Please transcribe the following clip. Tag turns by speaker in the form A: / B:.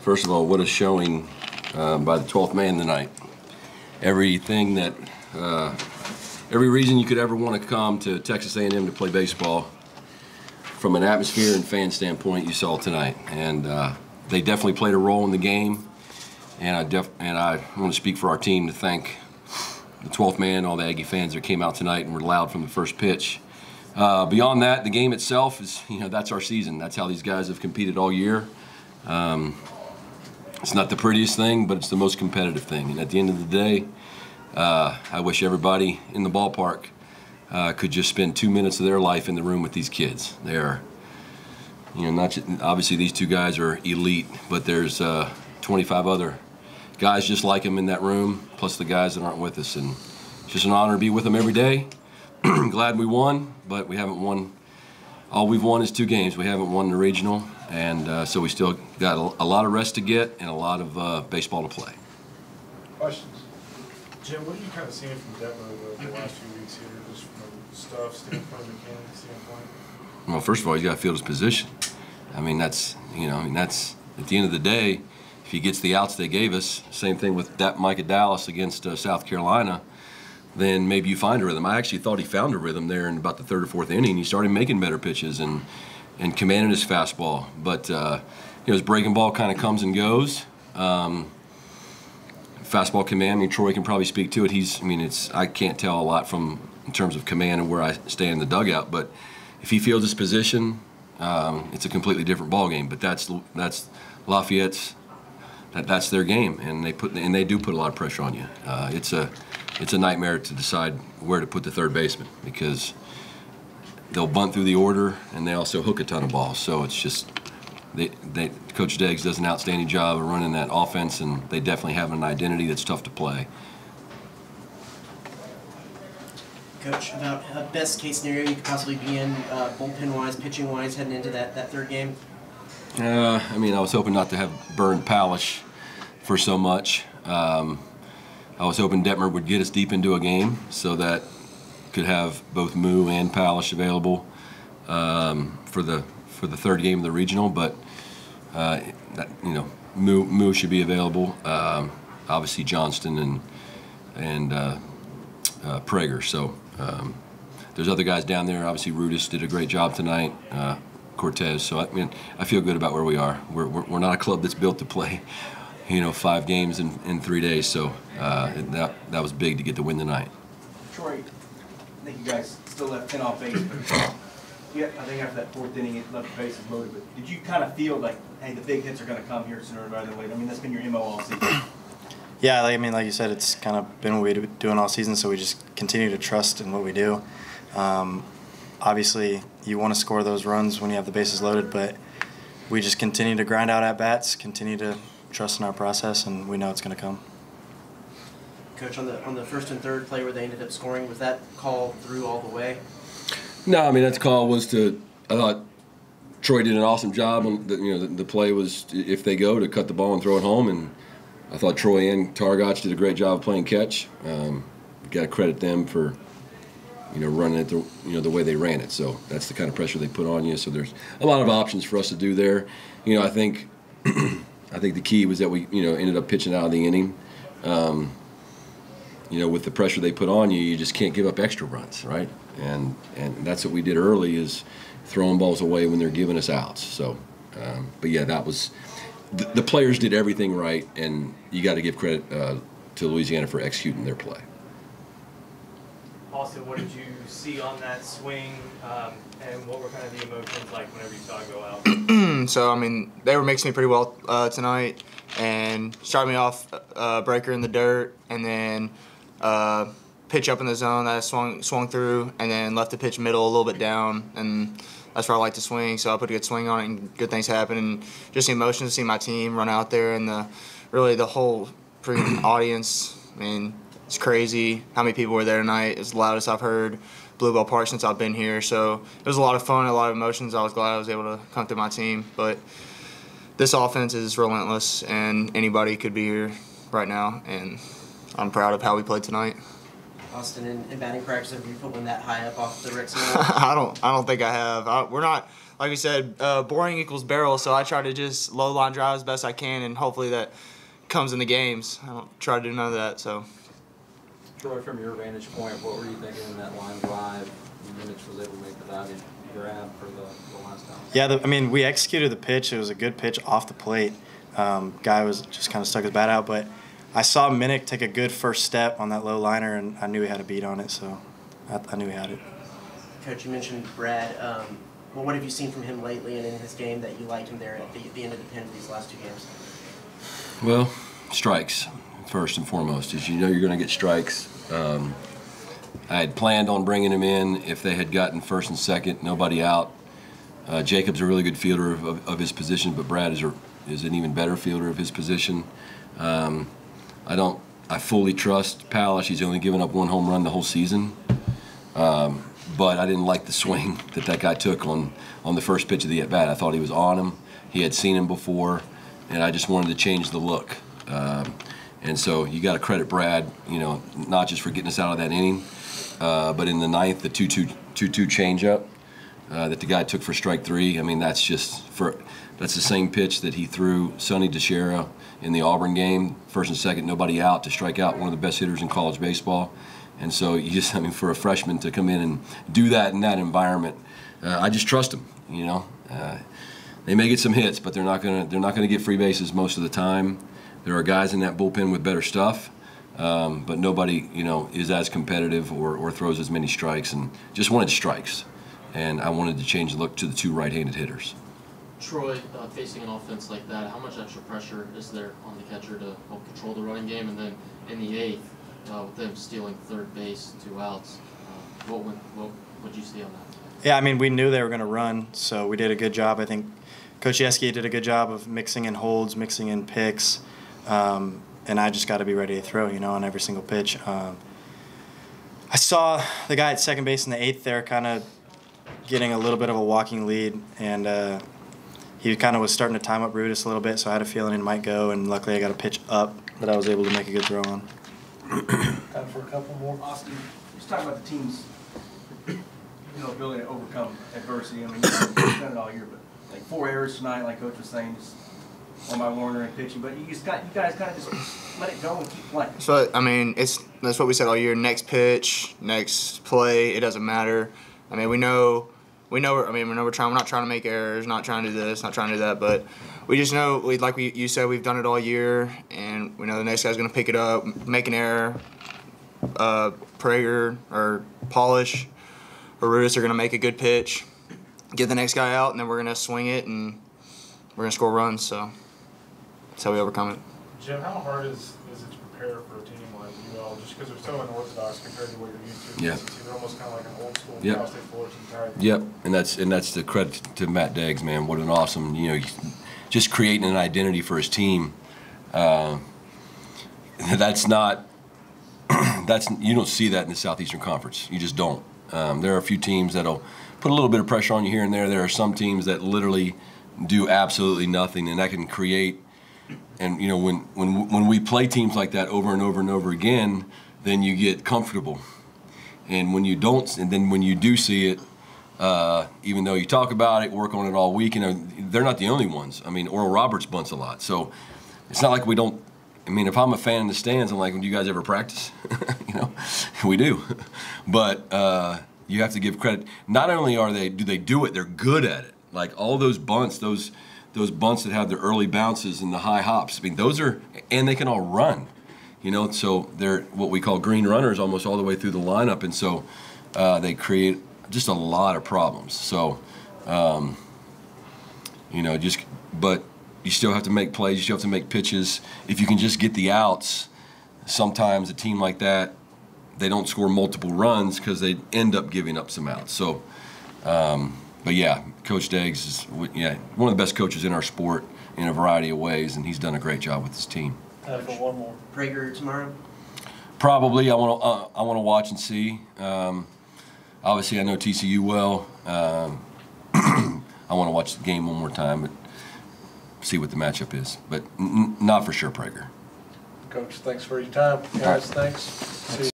A: First of all, what a showing by the 12th man tonight. Everything that, every reason you could ever want to come to Texas A&M to play baseball, from an atmosphere and fan standpoint, you saw tonight. And they definitely played a role in the game. And I want to speak for our team to thank the 12th man, all the Aggie fans that came out tonight and were loud from the first pitch. Beyond that, the game itself is, that's our season. That's how these guys have competed all year. It's not the prettiest thing, but it's the most competitive thing. And at the end of the day, I wish everybody in the ballpark could just spend 2 minutes of their life in the room with these kids. They are, obviously these two guys are elite, but there's 25 other guys just like them in that room, plus the guys that aren't with us. And it's just an honor to be with them every day. Glad we won, but we haven't won. All we've won is 2 games. We haven't won the regional, and so we still got a lot of rest to get and a lot of baseball to play.
B: Questions? Jim, what are you kind of seeing from Detmer the last few weeks here, just from a stuff standpoint, mechanics standpoint?
A: Well, first of all, he's got to field his position. That's at the end of the day, if he gets the outs they gave us, same thing with Micah Dallas against South Carolina, then maybe you find a rhythm. I actually thought he found a rhythm there in about the 3rd or 4th inning. He started making better pitches and commanding his fastball. But his breaking ball kind of comes and goes. Fastball command, Troy can probably speak to it. I can't tell a lot in terms of command and where I stay in the dugout. But if he fields his position, it's a completely different ball game. But that's Lafayette's. That's their game, and they do put a lot of pressure on you. It's a nightmare to decide where to put the third baseman, because they'll bunt through the order and they also hook a ton of balls. So it's just Coach Deggs does an outstanding job of running that offense, and they definitely have an identity that's tough to play.
C: Coach, about best case scenario you could possibly be in, bullpen-wise, pitching-wise, heading into that 3rd game?
A: I was hoping not to have burned Palish for so much. I was hoping Detmer would get us deep into a game so that could have both Moo and Palish available for the 3rd game of the regional. But Moo should be available. Obviously Johnston and Prager. So there's other guys down there. Obviously Rudis did a great job tonight. Cortez. So I feel good about where we are. We're not a club that's built to play, 5 games in 3 days. So that was big to get the win tonight.
D: Troy, I think you guys still left 10 off base, but I think after that 4th inning, it left the bases loaded. But did you kind of feel like, hey, the big hits are going to come here sooner rather than later? That's been your MO all season.
E: Yeah, like you said, it's kind of been what we've been doing all season. So we just continue to trust in what we do. Obviously, you want to score those runs when you have the bases loaded, but we just continue to grind out at-bats, continue to trust in our process, and we know it's going to come.
C: Coach, on the 1st and 3rd play where they ended up scoring, was that call through all the way?
A: No, that call was I thought Troy did an awesome job. The play was, if they go, to cut the ball and throw it home, and I thought Troy and Targach did a great job playing catch. Got to credit them for running it the way they ran it. So that's the kind of pressure they put on you. So there's a lot of options for us to do there. I think the key was that we ended up pitching out of the inning. With the pressure they put on you, you just can't give up extra runs, right? And that's what we did early, is throwing balls away when they're giving us outs. So, but yeah, that was the players did everything right, and you got to give credit to Louisiana for executing their play.
F: Austin, what did you see on that swing, and what were kind of the emotions like whenever you saw it go out?
G: So, they were mixing me pretty well tonight, and started me off breaker in the dirt, and then pitch up in the zone that I swung through, and then left the pitch middle a little bit down, and that's where I like to swing. So I put a good swing on it, and good things happen. And just the emotion to see my team run out there, and the whole freaking audience. It's crazy how many people were there tonight. It's the loudest I've heard Blue Ball Park since I've been here. So it was a lot of fun, a lot of emotions. I was glad I was able to come through my team. But this offense is relentless, and anybody could be here right now. And I'm proud of how we played tonight.
C: Austin, in batting practice, have you put one that high up off the Rex?
G: I don't think I have. We're not, like we said, boring equals barrel, so I try to just low line drive as best I can, and hopefully that comes in the games. I don't try to do none of that. So,
H: Troy, from your vantage point, what were you thinking in that line drive? Mitch was able to make the diving grab for the last time.
E: Yeah, I mean, we executed the pitch. It was a good pitch off the plate. Guy was just kind of stuck his bat out, but I saw Minnick take a good first step on that low liner, and I knew he had a beat on it, so I knew he had it.
C: Coach, you mentioned Brad. Well, what have you seen from him lately and in his game that you liked him there at the end of the pen for these last 2 games?
A: Well, strikes, first and foremost. As you know, you're going to get strikes. I had planned on bringing him in if they had gotten first and second, nobody out. Jacob's a really good fielder of his position, but Brad is an even better fielder of his position. I fully trust Palish. He's only given up 1 home run the whole season. But I didn't like the swing that guy took on the first pitch of the at-bat. I thought he was on him. He had seen him before, and I just wanted to change the look. And so you got to credit Brad, not just for getting us out of that inning, but in the 9th, the 2-2 changeup that the guy took for strike 3. I mean, that's the same pitch that he threw Sonny DeShera in the Auburn game, first and second, nobody out, to strike out one of the best hitters in college baseball. And so for a freshman to come in and do that in that environment, I just trust him. They may get some hits, but they're not gonna get free bases most of the time. There are guys in that bullpen with better stuff, but nobody is as competitive or throws as many strikes. And just wanted strikes, and I wanted to change the look to the 2 right-handed hitters.
I: Troy, facing an offense like that, how much extra pressure is there on the catcher to help control the running game? And then in the 8th, with them stealing third base, 2 outs, what would you see on that?
E: Yeah, I mean, we knew they were going to run, so we did a good job. I think Coach Yeski did a good job of mixing in holds, mixing in picks, and I just got to be ready to throw, on every single pitch. I saw the guy at second base in the 8th there kind of getting a little bit of a walking lead, and he kind of was starting to time up Rudis a little bit, so I had a feeling it might go, and luckily I got a pitch up that I was able to make a good throw on.
B: Time for a couple more.
D: Austin, just talking about the team's ability to overcome adversity. I mean, you've done it all year, but like 4 errors tonight, like Coach was saying, just on by Warner and pitching. But you guys kind of just let it go and keep playing.
G: So I mean, that's what we said all year. Next pitch, next play, it doesn't matter. I mean, we know. We're not trying to make errors, not trying to do this, not trying to do that, but we just know, you said, we've done it all year, and we know the next guy's going to pick it up, make an error. Prager or Polish or Rudis are going to make a good pitch, get the next guy out, and then we're going to swing it, and we're going to score runs, so that's how we overcome it.
B: Jim, how hard is it to prepare for a team like UL, just because they're so unorthodox compared to what you're used to?
A: Yeah.
B: They're almost kind of like an old school
A: Yep.
B: Cal State Fullerton type.
A: Yep, and that's the credit to Matt Deggs, man. What an awesome, just creating an identity for his team. That's not. You don't see that in the Southeastern Conference. You just don't. There are a few teams that'll put a little bit of pressure on you here and there. There are some teams that literally do absolutely nothing, and that can create. And when we play teams like that over and over and over again, then you get comfortable. And when you don't, and then when you do see it, even though you talk about it, work on it all week, they're not the only ones. I mean, Oral Roberts bunts a lot, so it's not like we don't. I mean, if I'm a fan in the stands, I'm like, do you guys ever practice? We do. But you have to give credit. Not only do they do it, they're good at it. Like all those bunts, those bunts that have their early bounces and the high hops. I mean, and they can all run. So they're what we call green runners almost all the way through the lineup, and so they create just a lot of problems. So, but you still have to make plays. You still have to make pitches. If you can just get the outs, sometimes a team like that, they don't score multiple runs because they end up giving up some outs. So, but yeah, Coach Deggs is one of the best coaches in our sport in a variety of ways, and he's done a great job with his team.
B: For one more.
C: Prager tomorrow?
A: Probably. I want to watch and see. Obviously, I know TCU well. I want to watch the game one more time, but see what the matchup is. But not for sure, Prager.
B: Coach, thanks for your time. Guys, thanks. See you.